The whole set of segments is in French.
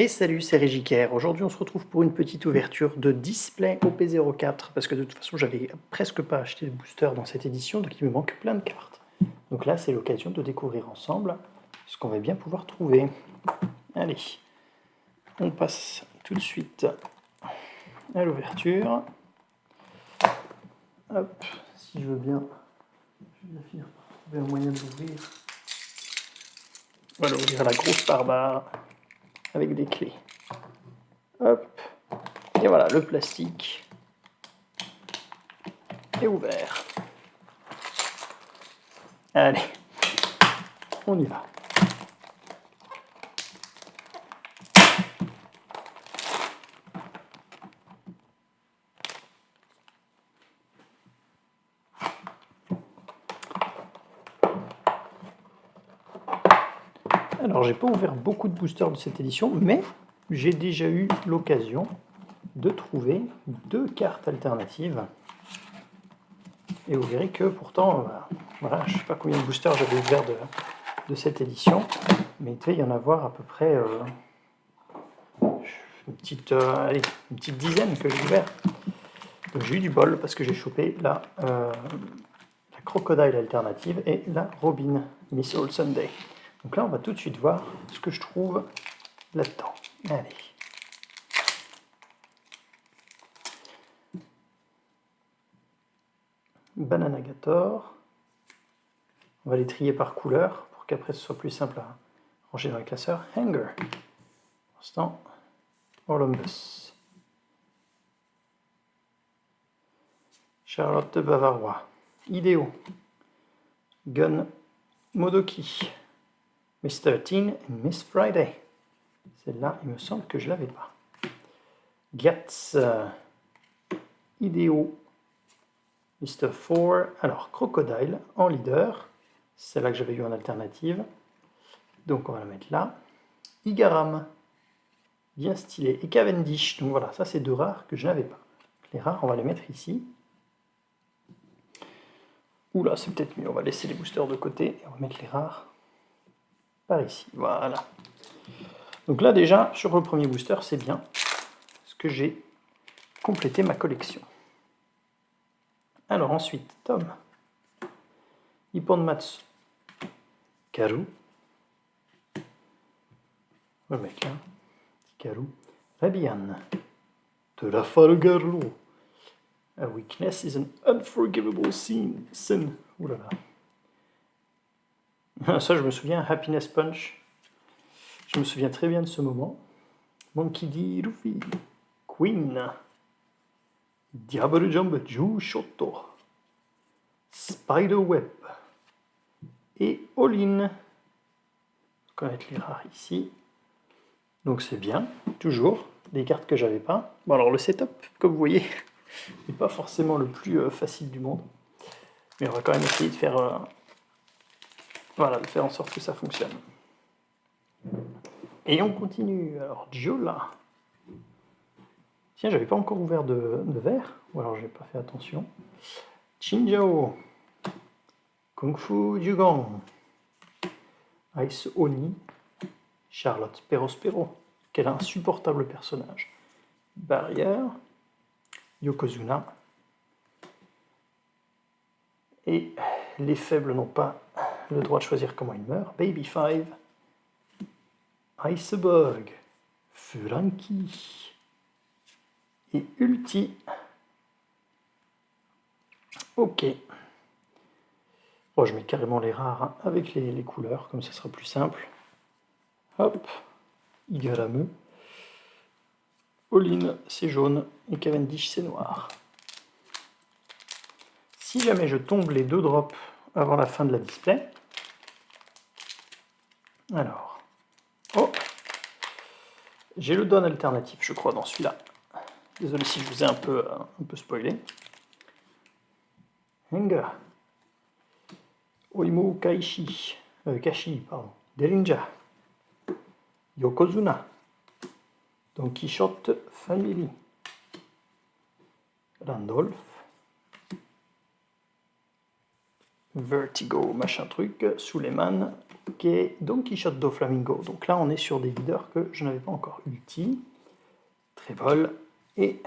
Et salut, c'est Régicaire. Aujourd'hui, on se retrouve pour une petite ouverture de Display OP04, parce que de toute façon, j'avais presque pas acheté de booster dans cette édition, donc il me manque plein de cartes. Donc là, c'est l'occasion de découvrir ensemble ce qu'on va bien pouvoir trouver. Allez, on passe tout de suite à l'ouverture. Hop, si je veux bien, je vais finir par trouver un moyen d'ouvrir. On va l'ouvrir à la grosse barbare avec des clés. Hop, et voilà, le plastique est ouvert. Allez, on y va. Alors, j'ai pas ouvert beaucoup de boosters de cette édition, mais j'ai déjà eu l'occasion de trouver deux cartes alternatives. Et vous verrez que pourtant, voilà, je ne sais pas combien de boosters j'avais ouvert de cette édition, mais il devait y en avoir à peu près une petite dizaine que j'ai ouvert. Donc j'ai eu du bol parce que j'ai chopé la Crocodile alternative et la Robin Miss All Sunday. Donc là, on va tout de suite voir ce que je trouve là-dedans. Allez. Bananagator. On va les trier par couleur pour qu'après ce soit plus simple à ranger dans les classeurs. Hanger. Pour l'instant, Orlumbus. Charlotte de Bavarois. Idéo. Gun Modoki. Miss 13 et Miss Friday. Celle-là, il me semble que je l'avais pas. Gats. Idéo. Mr. 4. Alors, Crocodile en leader. C'est celle-là que j'avais eu en alternative. Donc, on va la mettre là. Igaram. Bien stylé. Et Cavendish. Donc voilà, ça c'est deux rares que je n'avais pas. Les rares, on va les mettre ici. Oula, c'est peut-être mieux. On va laisser les boosters de côté et on va mettre les rares par ici. Voilà. Donc là, déjà, sur le premier booster, c'est bien. Parce que j'ai complété ma collection. Alors ensuite, Tom. Ipponmatsu. Karu. On va le mettre là. Karu. Rabian. Trafalgarlo. A weakness is an unforgivable sin. Ouh là là. Ça, je me souviens, Happiness Punch. Je me souviens très bien de ce moment. Monkey D. Luffy. Queen. Diable Jump Jushoto. Spiderweb. Et All-in. On va mettre les rares ici. Donc c'est bien, toujours, des cartes que j'avais pas. Bon alors le setup, comme vous voyez, n'est pas forcément le plus facile du monde. Mais on va quand même essayer de faire, voilà, de faire en sorte que ça fonctionne. Et on continue. Alors Giola. Tiens, j'avais pas encore ouvert de verre, ou alors j'ai pas fait attention. Chinjao. Kung Fu Dugong. Ice Oni. Charlotte Perospero. Quel insupportable personnage. Barrière. Yokozuna. Et les faibles n'ont pas le droit de choisir comment ils meurent. Baby 5. Iceberg. Frankie. Et Ulti. Ok. Bon, je mets carrément les rares avec les couleurs, comme ça sera plus simple. Hop. Igarameux. All-in, c'est jaune. Et Cavendish, c'est noir. Si jamais je tombe les deux drops avant la fin de la display, alors, oh, j'ai le don alternatif, je crois, dans celui-là. Désolé si je vous ai un peu spoilé. Henga. Oimo Kashi, pardon. Derinja. Yokozuna. Don Quichotte Family. Randolph. Vertigo, machin truc. Suleiman. Ok, Don Quichotte do Flamingo. Donc là, on est sur des leaders que je n'avais pas encore ulti. Trébol. Et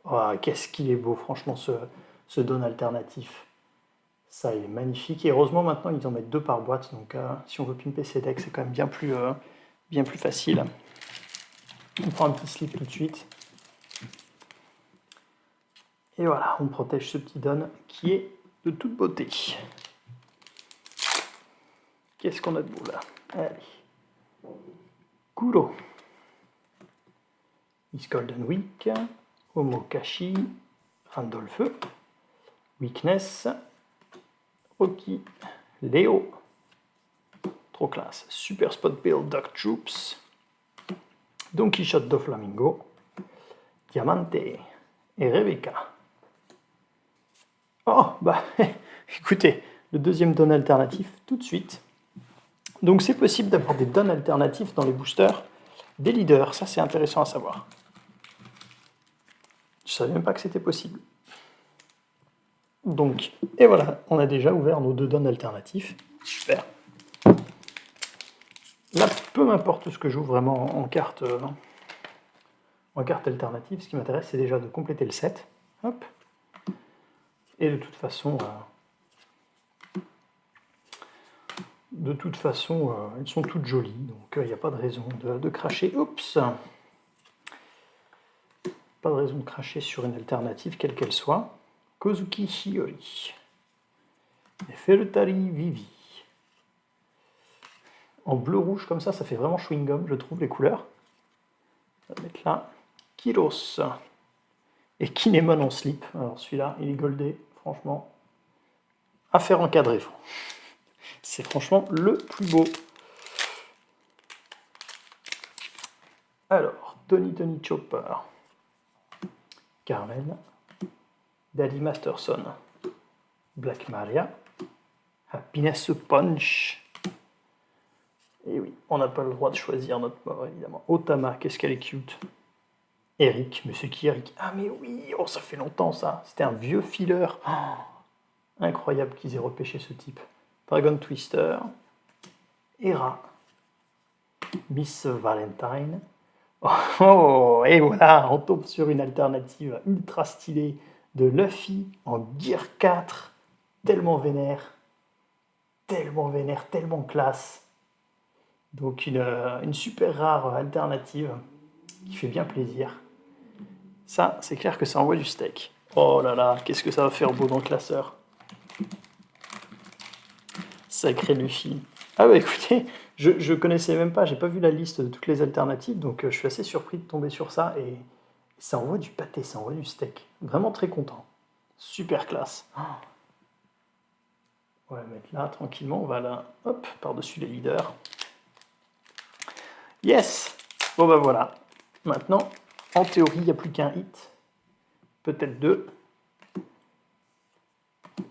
oh, qu'est-ce qu'il est beau, franchement, ce Don alternatif. Ça, il est magnifique. Et heureusement, maintenant, ils en mettent 2 par boîte. Donc, si on veut pimper ses decks, c'est quand même bien plus facile. On prend un petit slip tout de suite. Et voilà, on protège ce petit Don qui est de toute beauté. Qu'est-ce qu'on a de beau là? Allez. Kuro. Miss Golden Week. Omokashi. Randolph. Weakness. Rocky. Léo. Trop classe. Super Spot Build Duck Troops. Don Quichotte do Flamingo. Diamante. Et Rebecca. Oh, bah, écoutez, le deuxième don alternatif, tout de suite. Donc c'est possible d'avoir des dons alternatifs dans les boosters des leaders, ça c'est intéressant à savoir. Je ne savais même pas que c'était possible. Donc, et voilà, on a déjà ouvert nos 2 dons alternatifs. Super. Là, peu m'importe ce que je joue vraiment en carte alternative, ce qui m'intéresse c'est déjà de compléter le set. Hop. Et de toute façon, elles sont toutes jolies, donc il n'y a pas de raison de cracher. Oups! Pas de raison de cracher sur une alternative, quelle qu'elle soit. Kozuki Shiori. Et Ferutari Vivi. En bleu-rouge, comme ça fait vraiment chewing-gum, je trouve, les couleurs. On va mettre là. Kiros. Et Kinemon en slip. Alors celui-là, il est goldé, franchement. À faire encadrer. C'est franchement le plus beau. Alors, Tony Chopper. Carmen. Daddy Masterson. Black Maria. Happiness Punch. Et oui, on n'a pas le droit de choisir notre mort, évidemment. Otama, qu'est-ce qu'elle est cute. Eric, mais c'est qui Eric? Ah mais oui, oh ça fait longtemps ça. C'était un vieux filler. Oh, incroyable qu'ils aient repêché ce type. Dragon Twister. Hera. Miss Valentine. Oh, et voilà, on tombe sur une alternative ultra stylée de Luffy en Gear 4. Tellement vénère, tellement classe. Donc une super rare alternative qui fait bien plaisir. Ça, c'est clair que ça envoie du steak. Oh là là, qu'est-ce que ça va faire beau dans le classeur. Sacré Luffy. Ah bah écoutez, je connaissais même pas, j'ai pas vu la liste de toutes les alternatives, donc je suis assez surpris de tomber sur ça, et ça envoie du pâté, ça envoie du steak. Vraiment très content. Super classe. On va la mettre là, tranquillement, on va là, hop, par-dessus les leaders. Yes! Bon bah voilà. Maintenant, en théorie, il n'y a plus qu'un hit. Peut-être 2.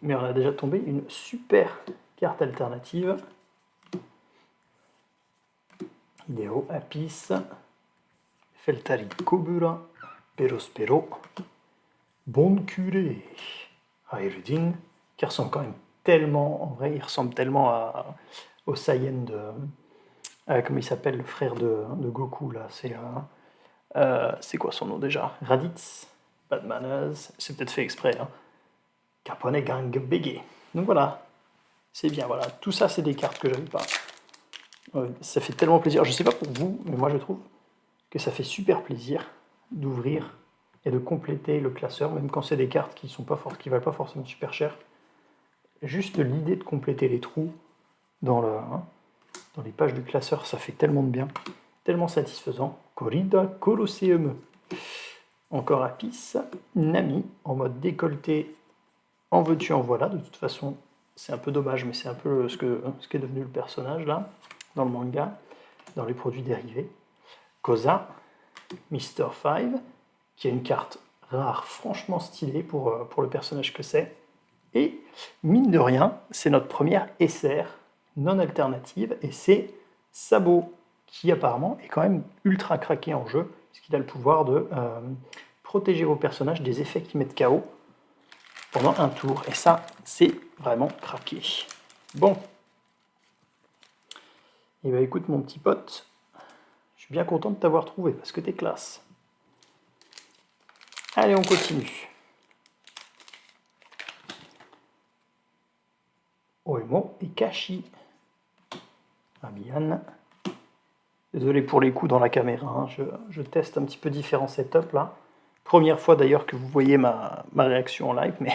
Mais on a déjà tombé une super carte alternative. Hideo Apis. Feltari Kobura. Perospero. Bon curé. Airudin. Qui ressemble quand même tellement, en vrai, il ressemble tellement au Saiyan de... comment il s'appelle, le frère de Goku, là, c'est quoi son nom déjà? Raditz, Bad Manners, c'est peut-être fait exprès, hein. Capone Gang Bege. Donc voilà, c'est bien, voilà. Tout ça, c'est des cartes que j'avais pas. Ça fait tellement plaisir, je sais pas pour vous, mais moi je trouve que ça fait super plaisir d'ouvrir et de compléter le classeur, même quand c'est des cartes qui valent pas forcément super cher. Juste l'idée de compléter les trous dans les pages du classeur, ça fait tellement de bien, tellement satisfaisant. Corrida Colosseum. Encore Apis. Nami, en mode décolleté, en veux-tu, en voilà. De toute façon, c'est un peu dommage, mais c'est un peu ce qu'est devenu le personnage, là, dans le manga, dans les produits dérivés. Koza, Mr. 5, qui a une carte rare, franchement stylée pour le personnage que c'est. Et, mine de rien, c'est notre première SR non alternative, et c'est Sabo, qui apparemment est quand même ultra craqué en jeu, puisqu'il a le pouvoir de protéger vos personnages des effets qui mettent KO pendant un tour. Et ça, c'est vraiment craqué. Bon. Et bah écoute mon petit pote, je suis bien content de t'avoir trouvé parce que t'es classe. Allez, on continue. Oemo et Kashi. Amiyan. Désolé pour les coups dans la caméra, hein. Je teste un petit peu différents setups là. Première fois d'ailleurs que vous voyez ma réaction en live, mais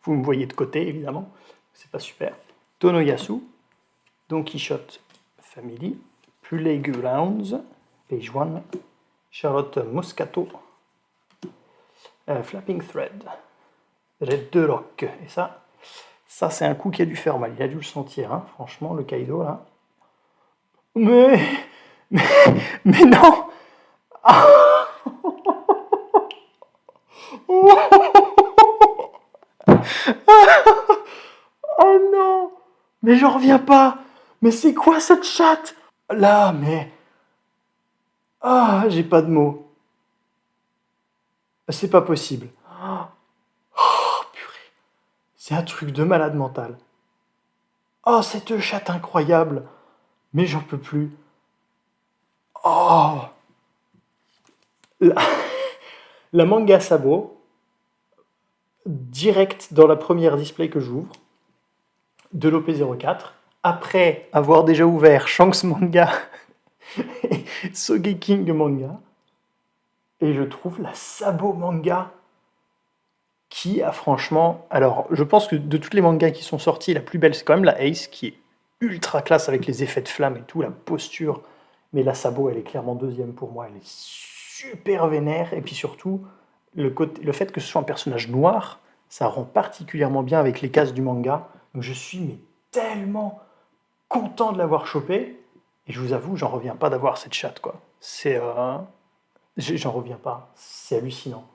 vous me voyez de côté évidemment, c'est pas super. Tonoyasu, Don Quichotte Family, Pulei Grounds, Page 1, Charlotte Moscato, Flapping Thread, Red de Rock, et ça c'est un coup qui a dû faire mal, il a dû le sentir, hein. Franchement, le Kaido là. Mais non. Oh non. Mais j'en reviens pas. Mais c'est quoi cette chatte là, mais... Ah, j'ai pas de mots. C'est pas possible. Oh, purée. C'est un truc de malade mental. Oh, cette chatte incroyable. Mais j'en peux plus. Oh. La manga Sabo, direct dans la première display que j'ouvre, de l'OP04, après avoir déjà ouvert Shanks Manga et Sogeking Manga, et je trouve la Sabo Manga qui a franchement... Alors, je pense que de toutes les mangas qui sont sortis, la plus belle, c'est quand même la Ace, qui est ultra classe avec les effets de flamme et tout, la posture. Mais la Sabo, elle est clairement deuxième pour moi. Elle est super vénère. Et puis surtout, le fait que ce soit un personnage noir, ça rend particulièrement bien avec les cases du manga. Donc je suis tellement content de l'avoir chopé. Et je vous avoue, j'en reviens pas d'avoir cette chatte, quoi. J'en reviens pas. C'est hallucinant.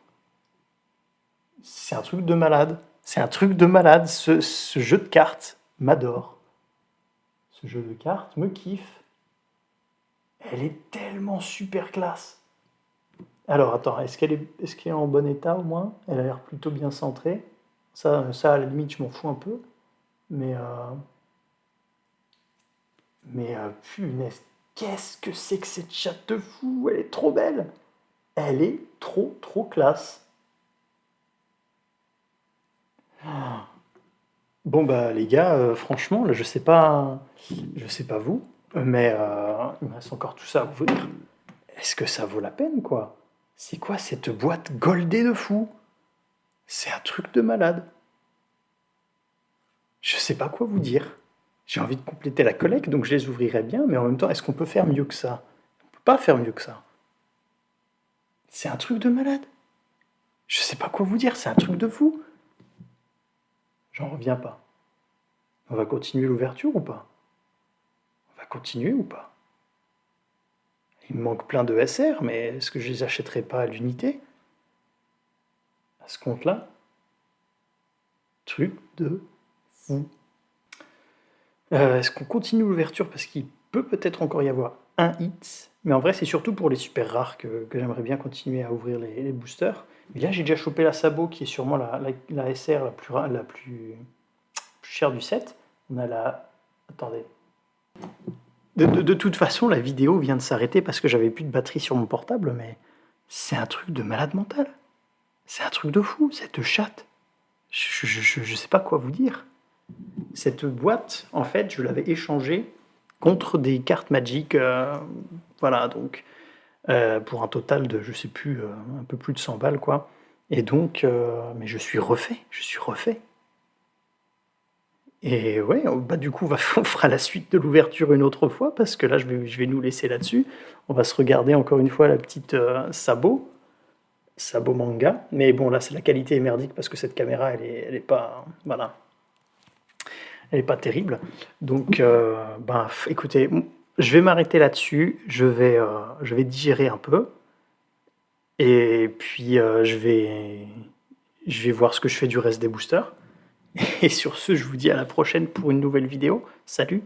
C'est un truc de malade. C'est un truc de malade. Ce jeu de cartes m'adore. Ce jeu de cartes me kiffe. Elle est tellement super classe. Alors, attends, est-ce qu'elle est en bon état au moins? Elle a l'air plutôt bien centrée. Ça, à la limite, je m'en fous un peu. Mais punaise, qu'est-ce que c'est que cette chatte de fou? Elle est trop belle. Elle est trop classe. Bon bah les gars, franchement, là je sais pas vous, mais il me reste encore tout ça à ouvrir. Est-ce que ça vaut la peine, quoi? C'est quoi cette boîte goldée de fou? C'est un truc de malade. Je sais pas quoi vous dire. J'ai envie de compléter la collecte, donc je les ouvrirai bien, mais en même temps, est-ce qu'on peut faire mieux que ça? On peut pas faire mieux que ça. C'est un truc de malade. Je sais pas quoi vous dire, c'est un truc de fou. J'en reviens pas. On va continuer l'ouverture ou pas? On va continuer ou pas? Il me manque plein de SR, mais est-ce que je les achèterai pas à l'unité? À ce compte-là? Truc de fou. Est-ce qu'on continue l'ouverture? Parce qu'il peut-être encore y avoir un hit, mais en vrai c'est surtout pour les super rares que j'aimerais bien continuer à ouvrir les boosters. Mais là j'ai déjà chopé la Sabo qui est sûrement la SR la plus chère du set. On a la... Attendez. De toute façon, la vidéo vient de s'arrêter parce que j'avais plus de batterie sur mon portable, mais c'est un truc de malade mental. C'est un truc de fou, cette chatte. Je sais pas quoi vous dire. Cette boîte, en fait, je l'avais échangée contre des cartes Magic, voilà, donc pour un total de, je sais plus, un peu plus de 100 balles, quoi. Et donc, mais je suis refait. Et ouais, bah du coup, on fera la suite de l'ouverture une autre fois, parce que là, je vais nous laisser là-dessus. On va se regarder encore une fois la petite Sabo Manga. Mais bon, là, la qualité est merdique, parce que cette caméra, elle est pas... Voilà. Elle est pas terrible. Donc, écoutez, je vais m'arrêter là-dessus. Je vais digérer un peu. Et puis, je vais voir ce que je fais du reste des boosters. Et sur ce, je vous dis à la prochaine pour une nouvelle vidéo. Salut!